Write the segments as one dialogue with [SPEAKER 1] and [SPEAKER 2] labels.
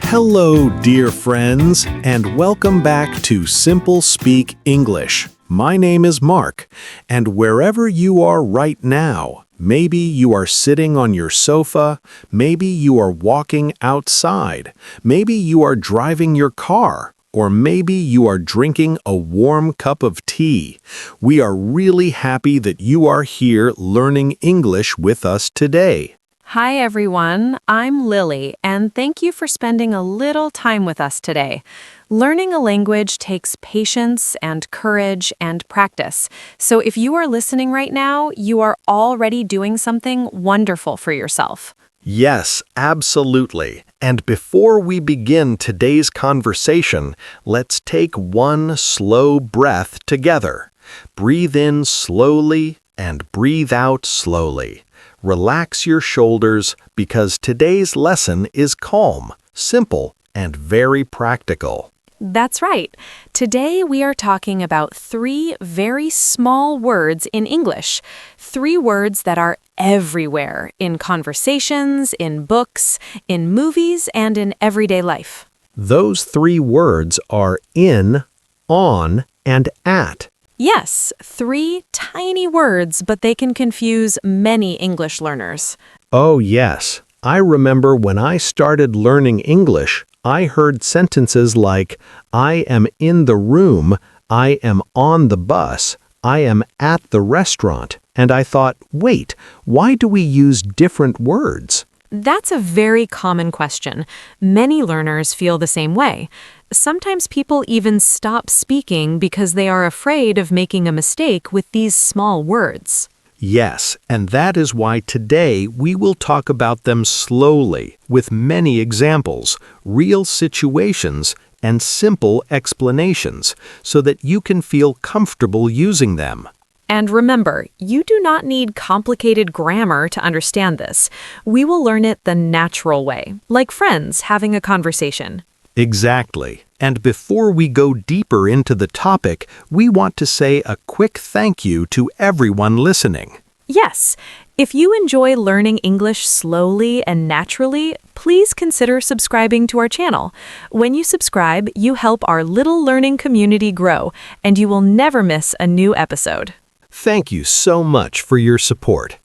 [SPEAKER 1] Hello, dear friends, and welcome back to SimpleSpeak English. My name is Mark, and wherever you are right now, maybe you are sitting on your sofa, maybe you are walking outside, maybe you are driving your car, or maybe you are drinking a warm cup of tea. We are really happy that you are here learning English with us today.
[SPEAKER 2] Hi everyone, I'm Lily, and thank you for spending a little time with us today. Learning a language takes patience and courage and practice. So if you are listening right now, you are already doing something wonderful for yourself.
[SPEAKER 1] Yes, absolutely. And before we begin today's conversation, let's take one slow breath together. Breathe in slowly and breathe out slowly. Relax your shoulders because today's lesson is calm, simple, and very practical.
[SPEAKER 2] That's right. Today we are talking about 3 very small words in English. 3 words that are everywhere in conversations, in books, in movies, and in everyday life.
[SPEAKER 1] Those 3 words are in, on, and at.
[SPEAKER 2] Yes, 3 tiny words, but they can confuse many English learners.
[SPEAKER 1] Oh, yes. I remember when I started learning English, I heard sentences like, I am in the room, I am on the bus, I am at the restaurant, and I thought, wait, why do we use different words?
[SPEAKER 2] That's a very common question. Many learners feel the same way. Sometimes people even stop speaking because they are afraid of making a mistake with these small words.
[SPEAKER 1] Yes, and that is why today we will talk about them slowly, with many examples, real situations, and simple explanations, so that you can feel comfortable using them.
[SPEAKER 2] And remember, you do not need complicated grammar to understand this. We will learn it the natural way, like friends having a conversation.
[SPEAKER 1] Exactly. And before we go deeper into the topic, we want to say a quick thank you to everyone listening.
[SPEAKER 2] Yes, if you enjoy learning English slowly and naturally, please consider subscribing to our channel. When you subscribe, you help our little learning community grow, and you will never miss a new episode.
[SPEAKER 1] Thank you so much for your support.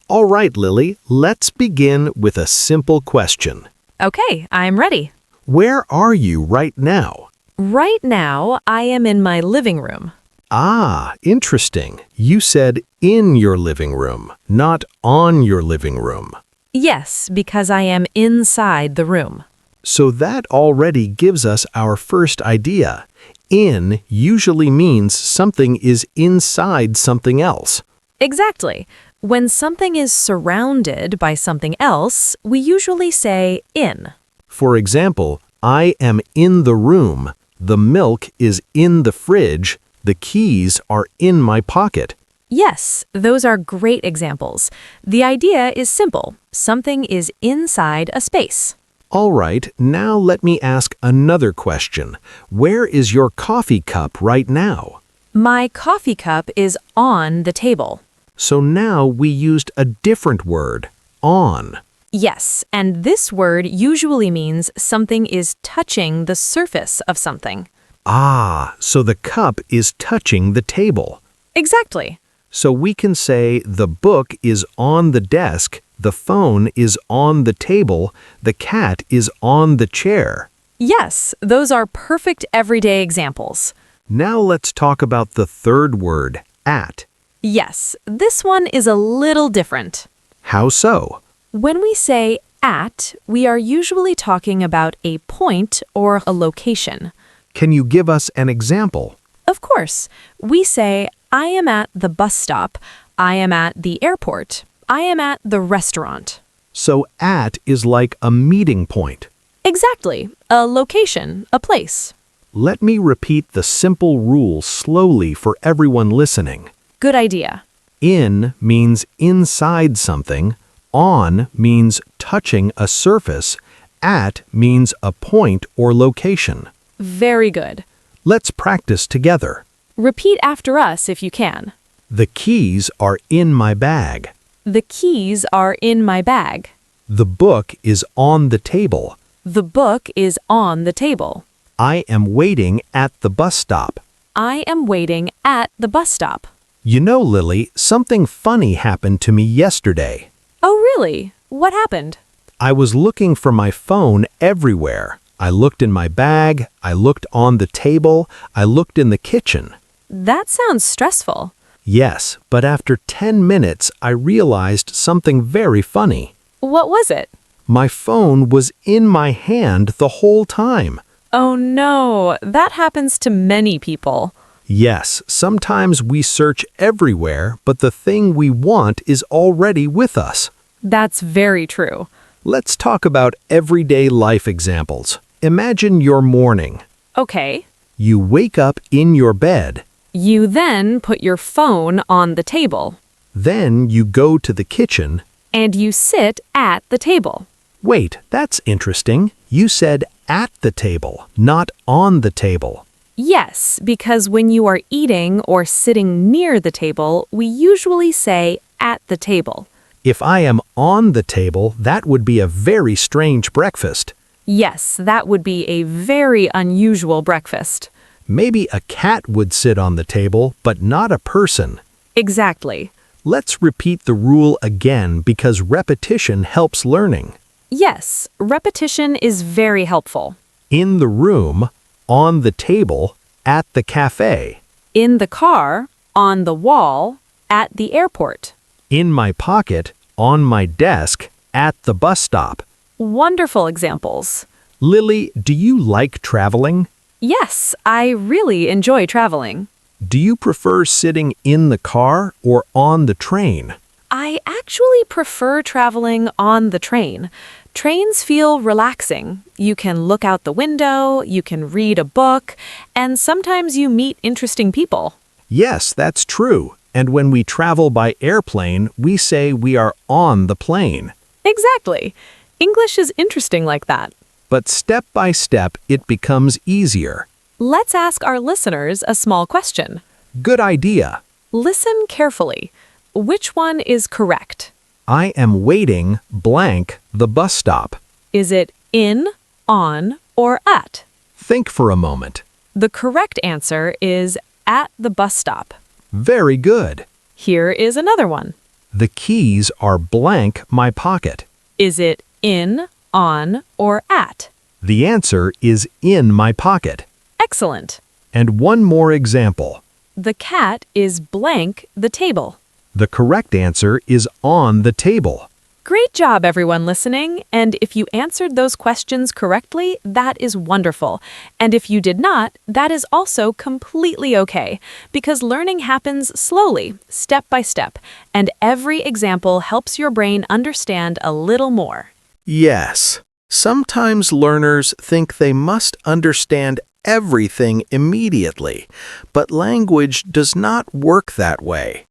[SPEAKER 1] All right, Lily, let's begin with a simple question.
[SPEAKER 2] Okay, I'm ready.
[SPEAKER 1] Where are you right now?
[SPEAKER 2] Right now, I am in my living room.
[SPEAKER 1] Ah, interesting. You said in your living room, not on your living room.
[SPEAKER 2] Yes, because I am inside the room.
[SPEAKER 1] So that already gives us our first idea. In usually means something is inside something else.
[SPEAKER 2] Exactly. When something is surrounded by something else, we usually say in.
[SPEAKER 1] For example, I am in the room, the milk is in the fridge, the keys are in my pocket.
[SPEAKER 2] Yes, those are great examples. The idea is simple. Something is inside a space.
[SPEAKER 1] All right, now let me ask another question. Where is your coffee cup right now?
[SPEAKER 2] My coffee cup is on the table.
[SPEAKER 1] So now we used a different word, on.
[SPEAKER 2] Yes, and this word usually means something is touching the surface of something.
[SPEAKER 1] Ah, so the cup is touching the table.
[SPEAKER 2] Exactly.
[SPEAKER 1] So we can say the book is on the desk, the phone is on the table, the cat is on the chair.
[SPEAKER 2] Yes, those are perfect everyday examples.
[SPEAKER 1] Now let's talk about the third word, at.
[SPEAKER 2] Yes, this one is a little different.
[SPEAKER 1] How so?
[SPEAKER 2] When we say at, we are usually talking about a point or a location.
[SPEAKER 1] Can you give us an example?
[SPEAKER 2] Of course. We say, I am at the bus stop, I am at the airport, I am at the restaurant.
[SPEAKER 1] So at is like a meeting point.
[SPEAKER 2] Exactly. A location, a place.
[SPEAKER 1] Let me repeat the simple rule slowly for everyone listening.
[SPEAKER 2] Good idea.
[SPEAKER 1] In means inside something, on means touching a surface, at means a point or location.
[SPEAKER 2] Very good.
[SPEAKER 1] Let's practice together.
[SPEAKER 2] Repeat after us if you can.
[SPEAKER 1] The keys are in my bag.
[SPEAKER 2] The keys are in my bag.
[SPEAKER 1] The book is on the table.
[SPEAKER 2] The book is on the table.
[SPEAKER 1] I am waiting at the bus stop.
[SPEAKER 2] I am waiting at the bus stop.
[SPEAKER 1] You know, Lily, something funny happened to me yesterday.
[SPEAKER 2] Oh, really? What happened?
[SPEAKER 1] I was looking for my phone everywhere. I looked in my bag, I looked on the table, I looked in the kitchen.
[SPEAKER 2] That sounds stressful.
[SPEAKER 1] Yes, but after 10 minutes, I realized something very funny.
[SPEAKER 2] What was it?
[SPEAKER 1] My phone was in my hand the whole time.
[SPEAKER 2] Oh no, that happens to many people.
[SPEAKER 1] Yes, sometimes we search everywhere, but the thing we want is already with us.
[SPEAKER 2] That's very true.
[SPEAKER 1] Let's talk about everyday life examples. Imagine your morning.
[SPEAKER 2] Okay.
[SPEAKER 1] You wake up in your bed.
[SPEAKER 2] You then put your phone on the table.
[SPEAKER 1] Then you go to the kitchen.
[SPEAKER 2] And you sit at the table.
[SPEAKER 1] Wait, that's interesting. You said at the table, not on the table.
[SPEAKER 2] Yes, because when you are eating or sitting near the table, we usually say at the table.
[SPEAKER 1] If I am on the table, that would be a very strange breakfast.
[SPEAKER 2] Yes, that would be a very unusual breakfast.
[SPEAKER 1] Maybe a cat would sit on the table, but not a person.
[SPEAKER 2] Exactly.
[SPEAKER 1] Let's repeat the rule again because repetition helps learning.
[SPEAKER 2] Yes, repetition is very helpful.
[SPEAKER 1] In the room, on the table, at the cafe.
[SPEAKER 2] In the car, on the wall, at the airport.
[SPEAKER 1] In my pocket, on my desk, at the bus stop.
[SPEAKER 2] Wonderful examples.
[SPEAKER 1] Lily, do you like traveling?
[SPEAKER 2] Yes, I really enjoy traveling.
[SPEAKER 1] Do you prefer sitting in the car or on the train?
[SPEAKER 2] I actually prefer traveling on the train. Trains feel relaxing. You can look out the window, you can read a book, and sometimes you meet interesting people.
[SPEAKER 1] Yes, that's true. And when we travel by airplane, we say we are on the plane.
[SPEAKER 2] Exactly. English is interesting like that.
[SPEAKER 1] But step by step, it becomes easier.
[SPEAKER 2] Let's ask our listeners a small question.
[SPEAKER 1] Good idea.
[SPEAKER 2] Listen carefully. Which one is correct?
[SPEAKER 1] I am waiting blank the bus stop.
[SPEAKER 2] Is it in, on, or at?
[SPEAKER 1] Think for a moment.
[SPEAKER 2] The correct answer is at the bus stop.
[SPEAKER 1] Very good.
[SPEAKER 2] Here is another one.
[SPEAKER 1] The keys are blank my pocket.
[SPEAKER 2] Is it in, on, or at?
[SPEAKER 1] The answer is in my pocket.
[SPEAKER 2] Excellent.
[SPEAKER 1] And one more example.
[SPEAKER 2] The cat is blank the table.
[SPEAKER 1] The correct answer is on the table.
[SPEAKER 2] Great job, everyone listening. And if you answered those questions correctly, that is wonderful. And if you did not, that is also completely okay, because learning happens slowly, step by step, and every example helps your brain understand a little more.
[SPEAKER 1] Yes. Sometimes learners think they must understand everything immediately, but language does not work that way.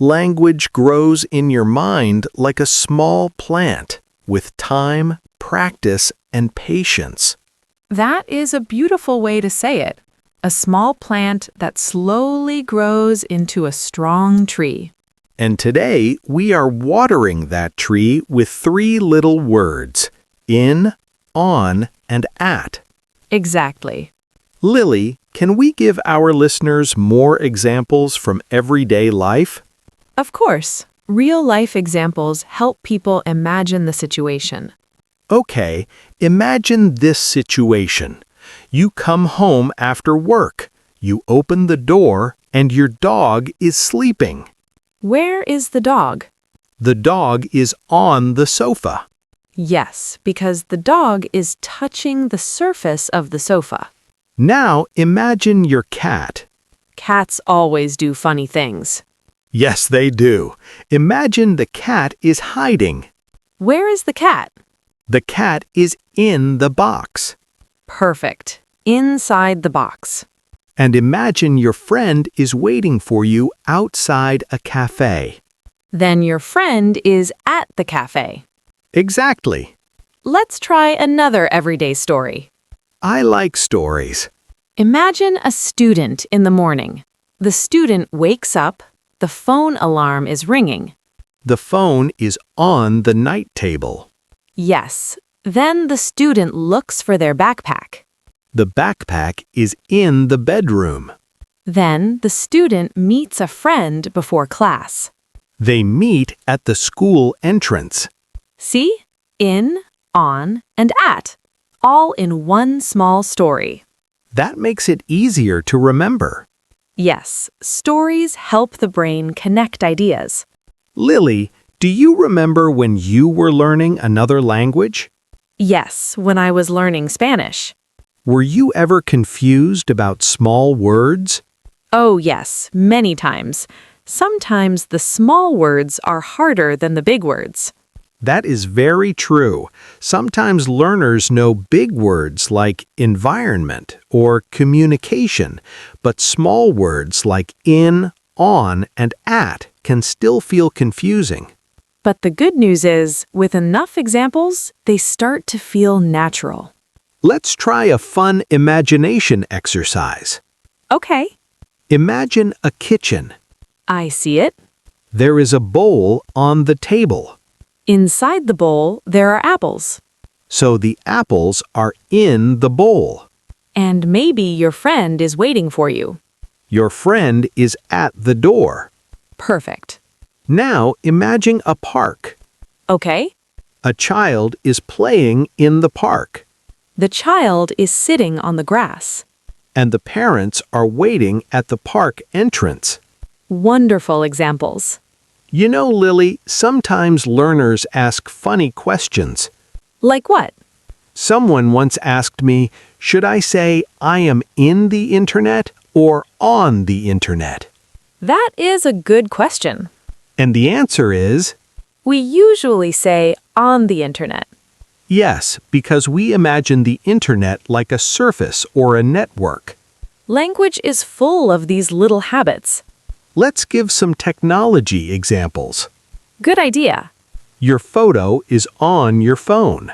[SPEAKER 1] Language grows in your mind like a small plant, with time, practice, and patience.
[SPEAKER 2] That is a beautiful way to say it. A small plant that slowly grows into a strong tree.
[SPEAKER 1] And today, we are watering that tree with 3 little words: in, on, and at.
[SPEAKER 2] Exactly.
[SPEAKER 1] Lily, can we give our listeners more examples from everyday life?
[SPEAKER 2] Of course, real-life examples help people imagine the situation.
[SPEAKER 1] Okay, imagine this situation. You come home after work. You open the door and your dog is sleeping.
[SPEAKER 2] Where is the dog?
[SPEAKER 1] The dog is on the sofa.
[SPEAKER 2] Yes, because the dog is touching the surface of the sofa.
[SPEAKER 1] Now imagine your cat.
[SPEAKER 2] Cats always do funny things.
[SPEAKER 1] Yes, they do. Imagine the cat is hiding.
[SPEAKER 2] Where is the cat?
[SPEAKER 1] The cat is in the box.
[SPEAKER 2] Perfect. Inside the box.
[SPEAKER 1] And imagine your friend is waiting for you outside a cafe.
[SPEAKER 2] Then your friend is at the cafe.
[SPEAKER 1] Exactly.
[SPEAKER 2] Let's try another everyday story.
[SPEAKER 1] I like stories.
[SPEAKER 2] Imagine a student in the morning. The student wakes up. The phone alarm is ringing.
[SPEAKER 1] The phone is on the night table.
[SPEAKER 2] Yes, Then the student looks for their backpack.
[SPEAKER 1] The backpack is in the bedroom.
[SPEAKER 2] Then the student meets a friend before class.
[SPEAKER 1] They meet at the school entrance.
[SPEAKER 2] See? In, on, and at. All in one small story.
[SPEAKER 1] That makes it easier to remember.
[SPEAKER 2] Yes, stories help the brain connect ideas.
[SPEAKER 1] Lily, do you remember when you were learning another language?
[SPEAKER 2] Yes, when I was learning Spanish.
[SPEAKER 1] Were you ever confused about small words?
[SPEAKER 2] Oh, yes, many times. Sometimes the small words are harder than the big words.
[SPEAKER 1] That is very true. Sometimes learners know big words like environment or communication, but small words like in, on, and at can still feel confusing.
[SPEAKER 2] But the good news is, with enough examples, they start to feel natural.
[SPEAKER 1] Let's try a fun imagination exercise.
[SPEAKER 2] Okay,
[SPEAKER 1] Imagine a kitchen.
[SPEAKER 2] I see it.
[SPEAKER 1] There is a bowl on the table.
[SPEAKER 2] Inside the bowl, there are apples.
[SPEAKER 1] So the apples are in the bowl.
[SPEAKER 2] And maybe your friend is waiting for you.
[SPEAKER 1] Your friend is at the door.
[SPEAKER 2] Perfect.
[SPEAKER 1] Now imagine a park.
[SPEAKER 2] Okay,
[SPEAKER 1] A child is playing in the park,
[SPEAKER 2] the child is sitting on the grass.
[SPEAKER 1] and the parents are waiting at the park entrance.
[SPEAKER 2] Wonderful examples.
[SPEAKER 1] You know, Lily, sometimes learners ask funny questions.
[SPEAKER 2] Like what?
[SPEAKER 1] Someone once asked me, should I say I am in the internet or on the internet?
[SPEAKER 2] That is a good question.
[SPEAKER 1] And the answer is
[SPEAKER 2] We usually say on the internet.
[SPEAKER 1] yes, because we imagine the internet like a surface or a network.
[SPEAKER 2] Language is full of these little habits.
[SPEAKER 1] Let's give some technology examples.
[SPEAKER 2] Good idea.
[SPEAKER 1] Your photo is on your phone,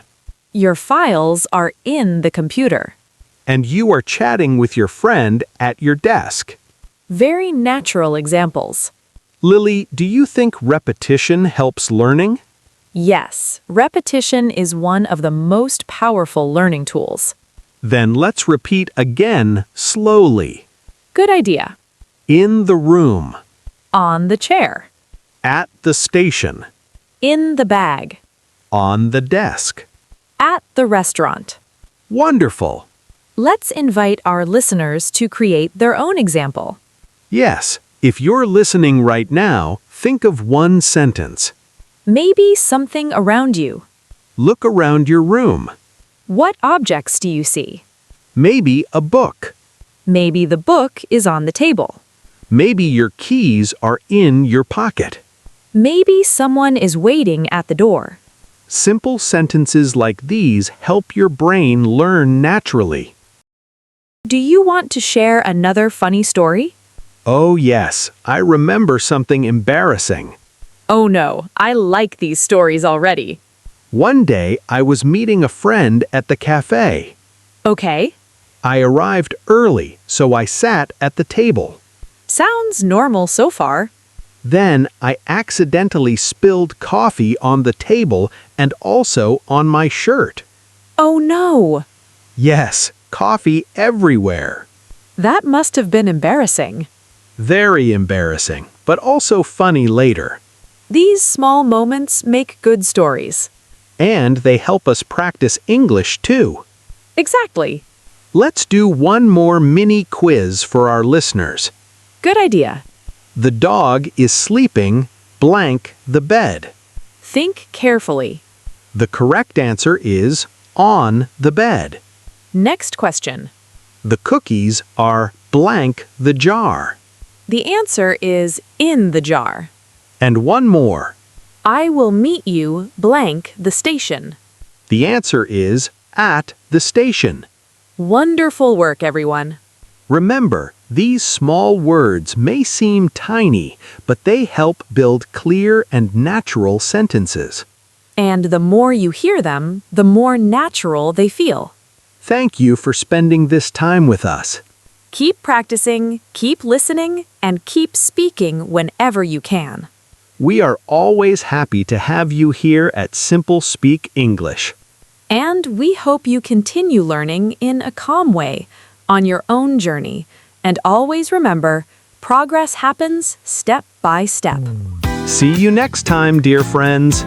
[SPEAKER 2] Your files are in the computer.
[SPEAKER 1] and you are chatting with your friend at your desk.
[SPEAKER 2] Very natural examples.
[SPEAKER 1] Lily, do you think repetition helps learning?
[SPEAKER 2] Yes, repetition is one of the most powerful learning tools.
[SPEAKER 1] Then let's repeat again slowly.
[SPEAKER 2] Good idea.
[SPEAKER 1] In the room,
[SPEAKER 2] On the chair.
[SPEAKER 1] at the station,
[SPEAKER 2] In the bag.
[SPEAKER 1] on the desk.
[SPEAKER 2] At the restaurant.
[SPEAKER 1] Wonderful.
[SPEAKER 2] Let's invite our listeners to create their own example.
[SPEAKER 1] Yes, if you're listening right now, think of one sentence.
[SPEAKER 2] Maybe something around you.
[SPEAKER 1] Look around your room.
[SPEAKER 2] What objects do you see?
[SPEAKER 1] Maybe a book.
[SPEAKER 2] Maybe the book is on the table.
[SPEAKER 1] Maybe your keys are in your pocket.
[SPEAKER 2] Maybe someone is waiting at the door.
[SPEAKER 1] Simple sentences like these help your brain learn naturally.
[SPEAKER 2] Do you want to share another funny story?
[SPEAKER 1] Oh yes, I remember something embarrassing.
[SPEAKER 2] Oh no, I like these stories already.
[SPEAKER 1] One day I was meeting a friend at the cafe.
[SPEAKER 2] Okay,
[SPEAKER 1] I arrived early, so I sat at the table.
[SPEAKER 2] sounds normal so far.
[SPEAKER 1] Then I accidentally spilled coffee on the table and also on my shirt.
[SPEAKER 2] Oh no,
[SPEAKER 1] Yes, coffee everywhere.
[SPEAKER 2] that must have been embarrassing.
[SPEAKER 1] Very embarrassing, but also funny later.
[SPEAKER 2] These small moments make good stories.
[SPEAKER 1] And they help us practice English too.
[SPEAKER 2] Exactly.
[SPEAKER 1] Let's do one more mini quiz for our listeners.
[SPEAKER 2] Good idea.
[SPEAKER 1] The dog is sleeping blank the bed.
[SPEAKER 2] Think carefully.
[SPEAKER 1] The correct answer is on the bed.
[SPEAKER 2] Next question.
[SPEAKER 1] The cookies are blank the jar.
[SPEAKER 2] The answer is in the jar.
[SPEAKER 1] And one more.
[SPEAKER 2] I will meet you blank the station.
[SPEAKER 1] The answer is at the station.
[SPEAKER 2] Wonderful work, everyone.
[SPEAKER 1] Remember, these small words may seem tiny, but they help build clear and natural sentences.
[SPEAKER 2] And the more you hear them, the more natural they feel.
[SPEAKER 1] Thank you for spending this time with us.
[SPEAKER 2] Keep practicing, keep listening, and keep speaking whenever you can.
[SPEAKER 1] We are always happy to have you here at SimpleSpeak English.
[SPEAKER 2] And we hope you continue learning in a calm way, on your own journey. And always remember, progress happens step by step.
[SPEAKER 1] See you next time, dear friends.